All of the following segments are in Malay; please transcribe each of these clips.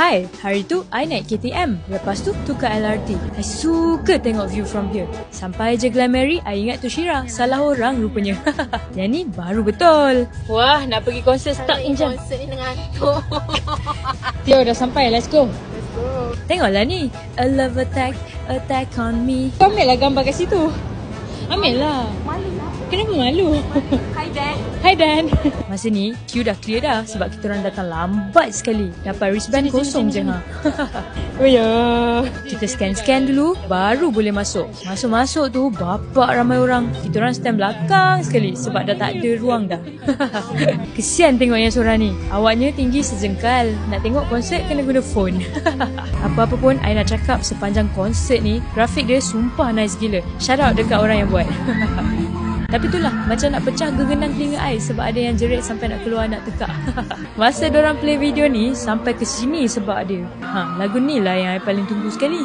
Hai, hari tu I naik KTM. Lepas tu tukar LRT. I suka tengok view from here. Sampai je Glamary, I ingat tu Shira. Salah orang rupanya. Yang ni baru betul. Wah, nak pergi konsert stuck in jam. Konsert ni ngantuk. Tio dah sampai, let's go. Tengoklah ni. A love attack, attack on me. Kau ambil lah gambar kat situ. Ambil lah. Malu lah. Kenapa malu? Hi Dan. Hai Dan. Masa ni queue dah clear dah sebab kita orang datang lambat sekali. Dapat wristband kosong je ha. Oh ya. Kita scan dulu baru boleh masuk. Masuk tu bapak ramai orang. Kita orang stand belakang sekali sebab dah tak ada ruang dah. Kesian tengok yang seorang ni. Awaknya tinggi sejengkal. Nak tengok konsert kena guna phone. Apa-apa pun I nak cakap sepanjang konsert ni, grafik dia sumpah nice gila. Shout out dekat orang yang buat. Tapi itulah, macam nak pecah gegenang telinga I sebab ada yang jerit sampai nak keluar nak tekak. Masa diorang play video ni, sampai ke sini sebab dia. Lagu ni lah yang I paling tunggu sekali.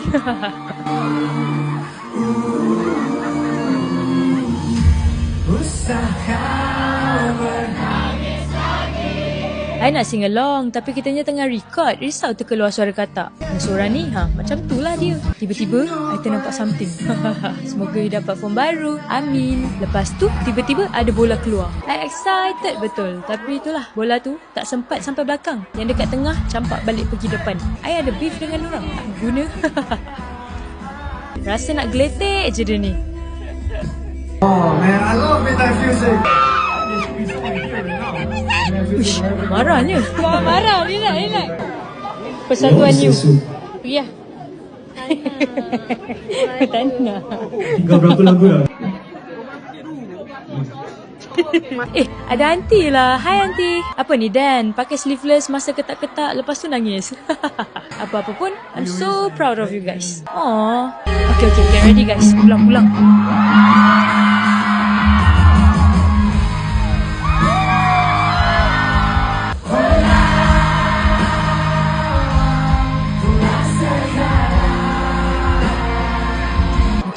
I nak sing along tapi kitanya tengah record. Risau terkeluar suara katak. Dan seorang ni macam tu lah dia. Tiba-tiba I ternampak something. Semoga you dapat phone baru. Amin. Lepas tu tiba-tiba ada bola keluar. I excited betul. Tapi itulah, bola tu tak sempat sampai belakang. Yang dekat tengah campak balik pergi depan. I ada beef dengan orang. Guna. Rasa nak geletek je dia ni. Oh man, I love midnight music. Uish, marahnya. Marah, relax. Persatuan you. Ya. Tak nak. Kau berapa lagu lah? Ada aunty lah. Hai aunty. Apa ni Dan? Pakai sleeveless masa ketak-ketak lepas tu nangis. Apa-apa pun, I'm so proud of you guys. Aww. Okay, get ready guys. Pulang.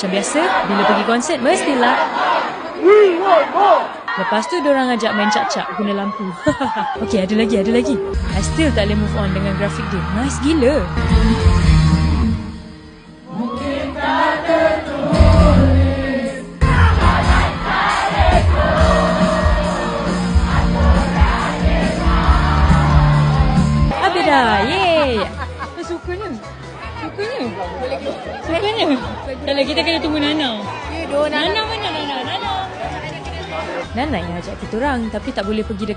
Macam biasa, bila pergi konsert mestilah lepas tu diorang ajak main cak-cak guna lampu. Okay, ada lagi. I still tak boleh move on dengan grafik dia. Nice gila. Habis dah, yeay. Sukanya. Kalau kita kena tunggu Nana. Nana mana Nana? Nana yang ajak kita orang tapi tak boleh pergi dekat